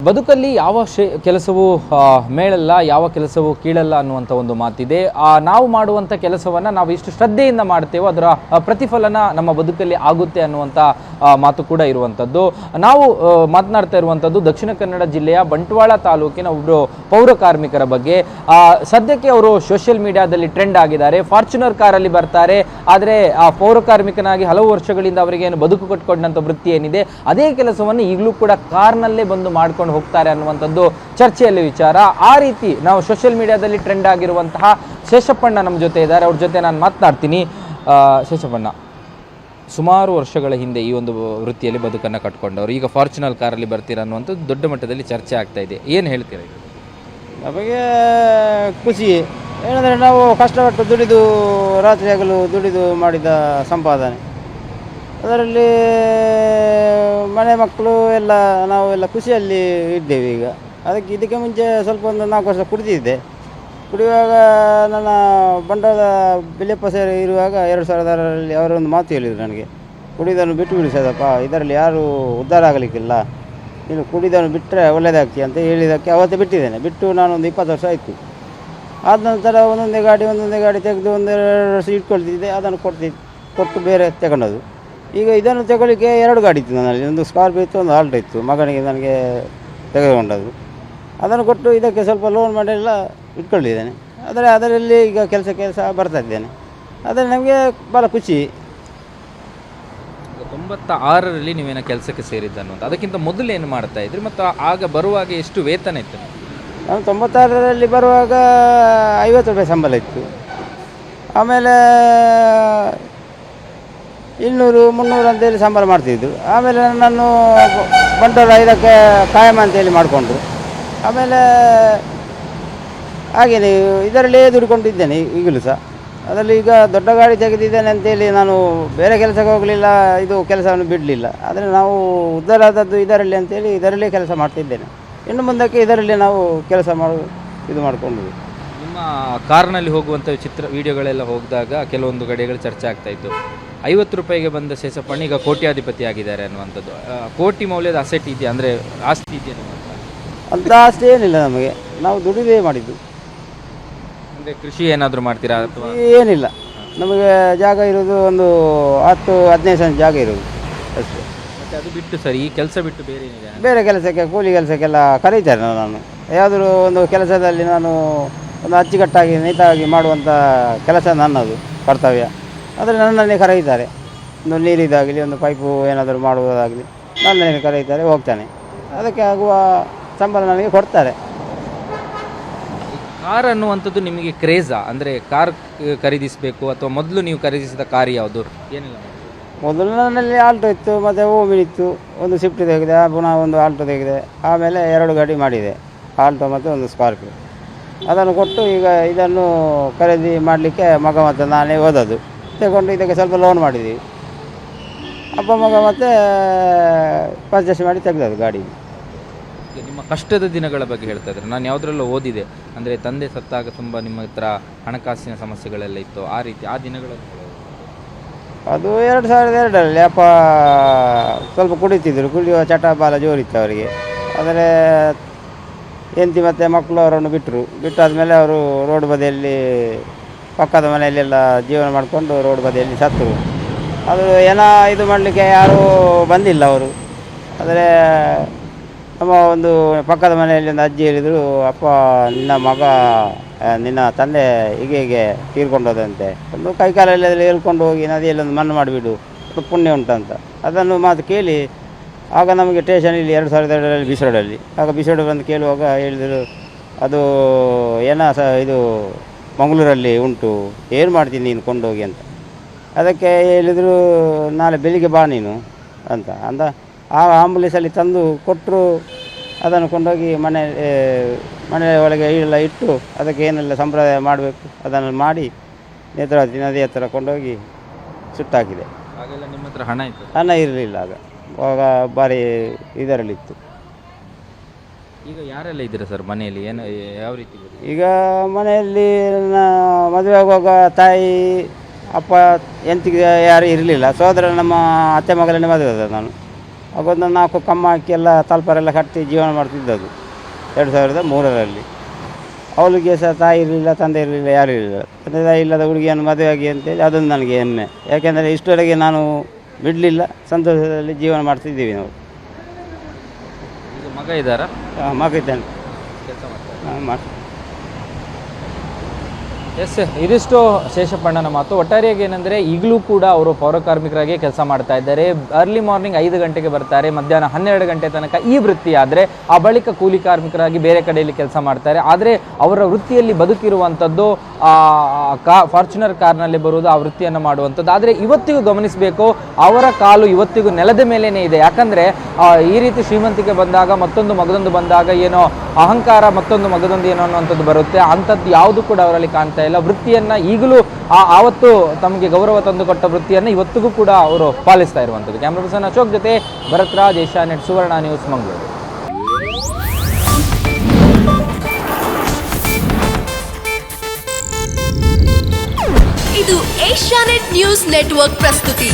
ಬದುಕಲ್ಲಿ ಯಾವ ಕೆಲಸವೂ ಮೇಳಲ್ಲ, ಯಾವ ಕೆಲಸವೂ ಕೀಳಲ್ಲ ಅನ್ನುವಂಥ ಒಂದು ಮಾತಿದೆ. ನಾವು ಮಾಡುವಂಥ ಕೆಲಸವನ್ನು ನಾವು ಎಷ್ಟು ಶ್ರದ್ಧೆಯಿಂದ ಮಾಡ್ತೇವೋ ಅದರ ಪ್ರತಿಫಲನ ನಮ್ಮ ಬದುಕಲ್ಲಿ ಆಗುತ್ತೆ ಅನ್ನುವಂಥ ಮಾತು ಕೂಡ ಇರುವಂಥದ್ದು. ನಾವು ಮಾತನಾಡ್ತಾ ಇರುವಂಥದ್ದು ದಕ್ಷಿಣ ಕನ್ನಡ ಜಿಲ್ಲೆಯ ಬಂಟ್ವಾಳ ತಾಲೂಕಿನ ಒಬ್ಬರು ಪೌರ ಕಾರ್ಮಿಕರ ಬಗ್ಗೆ. ಸದ್ಯಕ್ಕೆ ಅವರು ಸೋಷಿಯಲ್ ಮೀಡಿಯಾದಲ್ಲಿ ಟ್ರೆಂಡ್ ಆಗಿದ್ದಾರೆ. ಫಾರ್ಚುನರ್ ಕಾರಲ್ಲಿ ಬರ್ತಾರೆ, ಆದರೆ ಆ ಪೌರ ಕಾರ್ಮಿಕನಾಗಿ ಹಲವು ವರ್ಷಗಳಿಂದ ಅವರಿಗೆ ಏನು ಬದುಕು ಕಟ್ಕೊಂಡಂಥ ವೃತ್ತಿ ಏನಿದೆ ಅದೇ ಕೆಲಸವನ್ನು ಈಗಲೂ ಕೂಡ ಕಾರ್ನಲ್ಲೇ ಬಂದು ಮಾಡ್ಕೊಂಡು ಹೋಗ್ತಾರೆ ಅನ್ನುವಂಥದ್ದು ಚರ್ಚೆಯಲ್ಲಿ ವಿಚಾರ. ಆ ರೀತಿ ನಾವು ಸೋಷಿಯಲ್ ಮೀಡಿಯಾದಲ್ಲಿ ಟ್ರೆಂಡ್ ಆಗಿರುವಂತಹ ಶೇಷಪ್ಪಣ್ಣ ನಮ್ಮ ಜೊತೆ ಇದ್ದಾರೆ. ಅವ್ರ ಜೊತೆ ನಾನು ಮಾತನಾಡ್ತೀನಿ. ಶೇಷಪ್ಪಣ್ಣ, ಸುಮಾರು ವರ್ಷಗಳ ಹಿಂದೆ ಈ ಒಂದು ವೃತ್ತಿಯಲ್ಲಿ ಬದುಕನ್ನು ಕಟ್ಕೊಂಡವರು ಈಗ ಫಾರ್ಚುನರ್ ಕಾರಲ್ಲಿ ಬರ್ತೀರಾ ಅನ್ನುವಂಥದ್ದು ದೊಡ್ಡ ಮಟ್ಟದಲ್ಲಿ ಚರ್ಚೆ ಆಗ್ತಾ ಇದೆ. ಏನು ಹೇಳ್ತೀರಾ? ನಮಗೆ ಖುಷಿ ಏನಂದರೆ ನಾವು ಕಷ್ಟಪಟ್ಟು ದುಡಿದು ರಾತ್ರಿ ಹಗಲು ದುಡಿದು ಮಾಡಿದ ಸಂಪಾದನೆ, ಅದರಲ್ಲಿ ಮನೆ ಮಕ್ಕಳು ಎಲ್ಲ ನಾವೆಲ್ಲ ಖುಷಿಯಲ್ಲಿ ಇದ್ದೇವೆ. ಈಗ ಇದಕ್ಕೆ ಮುಂಚೆ ಸ್ವಲ್ಪ ಒಂದು 4 ವರ್ಷ ಕುಡಿದಿದ್ದೆ. ಕುಡಿಯುವಾಗ ನನ್ನ ಬಂಡವಾಳ ಬಿಲೆಪ್ಪ ಸೇರಿ ಇರುವಾಗ 2006ರಲ್ಲಿ ಅವರೊಂದು ಮಾತು ಹೇಳಿದರು ನನಗೆ, ಕುಡಿದನ್ನು ಬಿಟ್ಟು ಬಿಡಿಸೋದಪ್ಪ, ಇದರಲ್ಲಿ ಯಾರೂ ಉದ್ಧಾರ ಆಗಲಿಕ್ಕಿಲ್ಲ, ನೀನು ಕುಡಿದನ್ನು ಬಿಟ್ಟರೆ ಒಳ್ಳೆಯದಾಗ್ತೀಯ ಅಂತ ಹೇಳಿದ್ದಕ್ಕೆ ಅವತ್ತೇ ಬಿಟ್ಟಿದ್ದೇನೆ. ಬಿಟ್ಟು ನಾನೊಂದು 20 ವರ್ಷ ಆಯಿತು. ಆದ ನಂತರ ಒಂದೊಂದೇ ಗಾಡಿ ತೆಗೆದು 1-2 ವರ್ಷ ಇಟ್ಕೊಳ್ತಿದ್ದೆ. ಅದನ್ನು ಕೊಟ್ಟು ಬೇರೆ ತಗೊಂಡದು. ಈಗ ಇದನ್ನು ತಗೊಳ್ಳಿಕ್ಕೆ 2 ಗಾಡಿ ಇತ್ತು ನನ್ನಲ್ಲಿ, ಒಂದು ಸ್ಕಾರ್ಪಿಯೋ ಇತ್ತು, ಒಂದು ಆಲ್ಟೋ ಇತ್ತು. ಮಗನಿಗೆ ನನಗೆ ತೆಗೆದುಕೊಂಡದ್ದು. ಅದನ್ನು ಕೊಟ್ಟು ಇದಕ್ಕೆ ಸ್ವಲ್ಪ ಲೋನ್ ಮಾಡಿ ಎಲ್ಲ ಇಟ್ಕೊಂಡಿದ್ದೇನೆ. ಅದರಲ್ಲಿ ಈಗ ಕೆಲಸ ಬರ್ತಾ ಇದ್ದೇನೆ. ಅದರಲ್ಲಿ ನಮಗೆ ಭಾಳ ಖುಷಿ. 96ರಲ್ಲಿ ನೀವೇನೋ ಕೆಲಸಕ್ಕೆ ಸೇರಿದ್ದು ಅನ್ನೋದು, ಅದಕ್ಕಿಂತ ಮೊದಲು ಏನು ಮಾಡ್ತಾ ಇದ್ರಿ ಮತ್ತು ಆಗ ಬರುವಾಗ ಎಷ್ಟು ವೇತನ ಇತ್ತು? ನಾನು 96ರಲ್ಲಿ ಬರುವಾಗ 50 ರೂಪಾಯಿ ಸಂಬಳ ಇತ್ತು. ಆಮೇಲೆ 200-300 ಅಂತೇಳಿ ಸಂಬಳ ಮಾಡ್ತಿದ್ರು. ಆಮೇಲೆ ನಾನು ಬಂಡವಾಳ ಇದಕ್ಕೆ ಕಾಯಂ ಅಂತೇಳಿ ಮಾಡಿಕೊಂಡ್ರು. ಆಮೇಲೆ ಹಾಗೆಯೇ ಇದರಲ್ಲೇ ದುಡ್ಕೊಂಡಿದ್ದೇನೆ ಈಗಲೂ ಸಹ. ಅದರಲ್ಲಿ ಈಗ ದೊಡ್ಡ ಗಾಡಿ ತೆಗೆದಿದ್ದೇನೆ ಅಂತೇಳಿ ನಾನು ಬೇರೆ ಕೆಲಸಕ್ಕೆ ಹೋಗಲಿಲ್ಲ, ಇದು ಕೆಲಸವನ್ನು ಬಿಡಲಿಲ್ಲ. ಆದರೆ ನಾವು ಉದ್ಧಾರ ಆದದ್ದು ಇದರಲ್ಲಿ ಅಂತೇಳಿ ಇದರಲ್ಲೇ ಕೆಲಸ ಮಾಡ್ತಿದ್ದೇನೆ. ಇನ್ನು ಮುಂದಕ್ಕೆ ಇದರಲ್ಲೇ ನಾವು ಕೆಲಸ ಇದು ಮಾಡಿಕೊಂಡು. ನಿಮ್ಮ ಕಾರ್ನಲ್ಲಿ ಹೋಗುವಂಥ ವಿಡಿಯೋಗಳೆಲ್ಲ ಹೋಗಿದಾಗ ಕೆಲವೊಂದು ಕಡೆಗಳು ಚರ್ಚೆ ಆಗ್ತಾಯಿತ್ತು. 50 ರೂಪಾಯಿಗೆ ಬಂದ ಶೇಷಪ್ಪಣ್ಣ ಈಗ ಕೋಟ್ಯಾಧಿಪತಿ ಆಗಿದ್ದಾರೆ ಅನ್ನುವಂಥದ್ದು. ಕೋಟಿ ಮೌಲ್ಯದ ಅಸೆಟ್ ಇದೆಯಾ, ಅಂದರೆ ಆಸ್ತಿ ಇದೆಯಾ ಅಂತ? ಆಸ್ತಿ ಏನಿಲ್ಲ ನಮಗೆ, ನಾವು ದುಡಿದೇ ಮಾಡಿದ್ದು. ಅಂದರೆ ಕೃಷಿ ಏನಾದರೂ ಮಾಡ್ತೀರಾ ಅಥವಾ? ಏನಿಲ್ಲ, ನಮಗೆ ಜಾಗ ಇರೋದು ಒಂದು 10-15 ಸೆಂಟ್ ಜಾಗ ಇರೋದು ಅಷ್ಟೇ. ಮತ್ತು ಅದು ಬಿಟ್ಟು ಸರಿ, ಈ ಕೆಲಸ ಬಿಟ್ಟು ಬೇರೆ ಏನಿದೆ? ಬೇರೆ ಕೆಲಸಕ್ಕೆ, ಕೂಲಿ ಕೆಲಸಕ್ಕೆಲ್ಲ ಕರೀತಾರೆ. ನಾನು ಯಾವುದಾದ್ರೂ ಒಂದು ಕೆಲಸದಲ್ಲಿ ನಾನು ಒಂದು ಅಚ್ಚುಕಟ್ಟಾಗಿ ನೀಟಾಗಿ ಮಾಡುವಂಥ ಕೆಲಸ ನನ್ನದು ಕರ್ತವ್ಯ. ಆದರೆ ನನ್ನನ್ನೇ ಕರೆಯುತ್ತಾರೆ. ಒಂದು ನೀರಿದ್ದಾಗಲಿ, ಒಂದು ಪೈಪು ಏನಾದರೂ ಮಾಡುವುದಾಗಲಿ ನನ್ನನ್ನೇ ಕರೆಯುತ್ತಾರೆ, ಹೋಗ್ತಾನೆ. ಅದಕ್ಕೆ ಆಗುವ ಸಂಬಳ ನನಗೆ ಕೊಡ್ತಾರೆ. ಕಾರ್ ಅನ್ನುವಂಥದ್ದು ನಿಮಗೆ ಕ್ರೇಜಾ? ಅಂದರೆ ಕಾರ್ ಖರೀದಿಸಬೇಕು ಅಥವಾ ಮೊದಲು ನೀವು ಖರೀದಿಸಿದ ಕಾರ್ ಯಾವುದು? ಏನಿಲ್ಲ, ಮೊದಲು ನನ್ನಲ್ಲಿ ಆಲ್ಟೋ ಇತ್ತು, ಮತ್ತು ಓಮಿನ್ ಇತ್ತು, ಒಂದು ಸ್ವಿಫ್ಟ್ ತೆಗೆದೆ, ಪುನಃ ಒಂದು ಆಲ್ಟೋ ತೆಗೆದೆ. ಆಮೇಲೆ 2 ಗಾಡಿ ಮಾಡಿದೆ, ಆಲ್ಟೋ ಮತ್ತು ಒಂದು ಸ್ಕಾರ್ಪಿಯೋ. ಅದನ್ನು ಕೊಟ್ಟು ಈಗ ಇದನ್ನು ಖರೀದಿ ಮಾಡಲಿಕ್ಕೆ ಮಗ ಮತ್ತು ನಾನೇ ಓದೋದು ತಗೊಂಡು ಇದಕ್ಕೆ ಸ್ವಲ್ಪ ಲೋನ್ ಮಾಡಿದ್ದೀವಿ. ಅಪ್ಪ ಮಗ ಮತ್ತು ಪರ್ಚೇಸ್ ಮಾಡಿ ತೆಗೆದದು ಗಾಡಿ. ನಿಮ್ಮ ಕಷ್ಟದ ದಿನಗಳ ಬಗ್ಗೆ ಹೇಳ್ತಾ ಇದ್ದಾರೆ. ನಾನು ಯಾವುದ್ರಲ್ಲೂ ಓದಿದೆ, ಅಂದರೆ ತಂದೆ ಸತ್ತಾಗ ತುಂಬ ನಿಮ್ಮ ಹತ್ರ ಹಣಕಾಸಿನ ಸಮಸ್ಯೆಗಳೆಲ್ಲ ಇತ್ತು, ಆ ರೀತಿ ಆ ದಿನಗಳಲ್ಲಿ? ಅದು 2002ರಲ್ಲಿ ಅಪ್ಪ ಸ್ವಲ್ಪ ಕುಡಿತಿದ್ದರು, ಕುಡಿಯುವ ಚಟ ಬಾಲ ಜೋರಿತ್ತು ಅವರಿಗೆ. ಆದರೆ ಹೆಂಡತಿ ಮತ್ತು ಮಕ್ಕಳು ಅವರನ್ನು ಬಿಟ್ಟಾದಮೇಲೆ ಅವರು ರೋಡ್ ಬದಿಯಲ್ಲಿ ಪಕ್ಕದ ಮನೆಯಲ್ಲೆಲ್ಲ ಜೀವನ ಮಾಡಿಕೊಂಡು ರೋಡ್ ಬದಿಯಲ್ಲಿ ಸತ್ತರು. ಅದು ಏನೋ ಇದು ಮಾಡಲಿಕ್ಕೆ ಯಾರೂ ಬಂದಿಲ್ಲ ಅವರು. ಆದರೆ ನಮ್ಮ ಒಂದು ಪಕ್ಕದ ಮನೆಯಲ್ಲಿ ಒಂದು ಅಜ್ಜಿ ಹೇಳಿದರು, ಅಪ್ಪ ನಿನ್ನ ತಂದೆ ಹೀಗೆ ತೀರ್ಕೊಂಡೋದಂತೆ, ಒಂದು ಕೈಕಾಲಲ್ಲಿ ಹೇಳ್ಕೊಂಡು ಹೋಗಿ ನದಿಯಲ್ಲಿ ಒಂದು ಮಣ್ಣು ಮಾಡಿಬಿಡು, ಅದು ಪುಣ್ಯ ಉಂಟಂತ. ಅದನ್ನು ಮಾತು ಕೇಳಿ ಆಗ ನಮಗೆ ಸ್ಟೇಷನಲ್ಲಿ 2002ರಲ್ಲಿ ಬಿಸೋಡಲ್ಲಿ, ಆಗ ಬಿಸೋಡ ಬಂದು ಕೇಳುವಾಗ ಹೇಳಿದರು, ಅದು ಇದು ಮಂಗಳೂರಲ್ಲಿ ಉಂಟು, ಏನು ಮಾಡ್ತೀನಿ ನೀನು ಕೊಂಡೋಗಿ ಅಂತ. ಅದಕ್ಕೆ ಹೇಳಿದರು, ನಾಳೆ ಬೆಳಿಗ್ಗೆ ಬಾ ನೀನು ಅಂತ ಆ ಆಂಬುಲೆನ್ಸಲ್ಲಿ ತಂದು ಕೊಟ್ಟರು. ಅದನ್ನು ಕೊಂಡೋಗಿ ಮನೆ ಒಳಗೆ ಎಲ್ಲ ಇಟ್ಟು ಅದಕ್ಕೆ ಏನೆಲ್ಲ ಸಂಪ್ರದಾಯ ಮಾಡಬೇಕು ಅದನ್ನು ಮಾಡಿ ನೇತ್ರಾವತಿ ನದಿ ಹತ್ತಿರ ಕೊಂಡೋಗಿ ಸುಟ್ಟಾಕಿದೆ. ಹಾಗೆಲ್ಲ ನಿಮ್ಮ ಹತ್ರ ಹಣ ಇತ್ತು? ಹಣ ಇರಲಿಲ್ಲ ಆಗ ಭಾರಿ ಇದರಲ್ಲಿತ್ತು. ಈಗ ಯಾರೆಲ್ಲ ಇದ್ದೀರಾ ಸರ್ ಮನೆಯಲ್ಲಿ? ಏನು ಯಾವ ರೀತಿ? ಈಗ ಮನೆಯಲ್ಲಿ ಮದುವೆ ಆಗುವಾಗ ತಾಯಿ ಅಪ್ಪ ಎಂತಿಗೆ ಯಾರೂ ಇರಲಿಲ್ಲ. ಸೋದರ ನಮ್ಮ ಅತ್ತೆ ಮಗಳನ್ನೇ ಮದುವೆ ನಾನು. ಆಗೊಂದು 4 ಕಮ್ಮ ಹಾಕಿ ಎಲ್ಲ ತಲ್ಪರೆಲ್ಲ ಕಟ್ಟಿ ಜೀವನ ಮಾಡ್ತಿದ್ದದು 2003ರಲ್ಲಿ. ಅವಳಿಗೆ ಸಹ ತಾಯಿ ಇರಲಿಲ್ಲ, ತಂದೆ ಇರಲಿಲ್ಲ, ಯಾರೂ ಇರಲಿಲ್ಲ. ತಂದೆ ತಾಯಿ ಇಲ್ಲದ ಹುಡುಗಿಯನ್ನು ಮದುವೆಯಾಗಿ ಅಂತೇಳಿ ಅದೊಂದು ನನಗೆ ಹೆಮ್ಮೆ. ಯಾಕೆಂದರೆ ಇಷ್ಟರವರೆಗೆ ನಾನು ಬಿಡಲಿಲ್ಲ, ಸಂತೋಷದಲ್ಲಿ ಜೀವನ ಮಾಡ್ತಿದ್ದೀವಿ ನಾವು. ಈಗ ಮಗ ಇದ್ದಾರಾ? ಮಗ ಇದ್ದಾನೆ. ಕೆಲಸ ಮಾಡ್ತಾರೆ. ಮಾಡ್ತೀನಿ. ಎಸ್, ಇದಿಷ್ಟು ಶೇಷಪ್ಪಣ್ಣನ ಮಾತು. ಒಟ್ಟಾರೆಯಾಗಿ ಏನಂದರೆ ಈಗಲೂ ಕೂಡ ಅವರು ಪೌರಕಾರ್ಮಿಕರಾಗಿ ಕೆಲಸ ಮಾಡ್ತಾ ಇದ್ದಾರೆ. ಅರ್ಲಿ ಮಾರ್ನಿಂಗ್ 5 ಗಂಟೆಗೆ ಬರ್ತಾರೆ, ಮಧ್ಯಾಹ್ನ 12 ಗಂಟೆ ತನಕ ಈ ವೃತ್ತಿ ಆದರೆ ಆ ಬಳಿಕ ಕೂಲಿ ಕಾರ್ಮಿಕರಾಗಿ ಬೇರೆ ಕಡೆಯಲ್ಲಿ ಕೆಲಸ ಮಾಡ್ತಾರೆ. ಆದರೆ ಅವರ ವೃತ್ತಿಯಲ್ಲಿ ಬದುಕಿರುವಂಥದ್ದು ಫಾರ್ಚುನರ್ ಕಾರ್ನಲ್ಲಿ ಬರುವುದು, ಆ ವೃತ್ತಿಯನ್ನು ಮಾಡುವಂಥದ್ದು. ಆದರೆ ಇವತ್ತಿಗೂ ಗಮನಿಸಬೇಕು, ಅವರ ಕಾಲು ಇವತ್ತಿಗೂ ನೆಲದ ಮೇಲೇ ಇದೆ. ಯಾಕಂದರೆ ಈ ರೀತಿ ಶ್ರೀಮಂತಿಕೆ ಬಂದಾಗ, ಮತ್ತೊಂದು ಮಗದೊಂದು ಬಂದಾಗ ಏನೋ ಅಹಂಕಾರ, ಮತ್ತೊಂದು ಮಗದೊಂದು ಏನೋ ಅನ್ನುವಂಥದ್ದು ಬರುತ್ತೆ. ಅಂಥದ್ದು ಯಾವುದು ಕೂಡ ಅವರಲ್ಲಿ ಕಾಣ್ತಾ ಇಲ್ಲ. ವೃತ್ತಿಯನ್ನು ಈಗಲೂ ಆವತ್ತು ತಮಗೆ ಗೌರವ ತಂದುಕೊಟ್ಟ ವೃತ್ತಿಯನ್ನು ಇವತ್ತಿಗೂ ಕೂಡ ಅವರು ಪಾಲಿಸ್ತಾ ಇರುವಂಥದ್ದು. ಕ್ಯಾಮ್ರಾ ಪರ್ಸನ್ ಅಶೋಕ್ ಜೊತೆ ಭರತ್ ರಾಜ್, ಏಷ್ಯಾನೆಟ್ ಸುವರ್ಣ ನ್ಯೂಸ್, ಮಂಗಳೂರು. ಇದು ಏಷ್ಯಾನೆಟ್ ನ್ಯೂಸ್ ನೆಟ್ವರ್ಕ್ ಪ್ರಸ್ತುತಿ.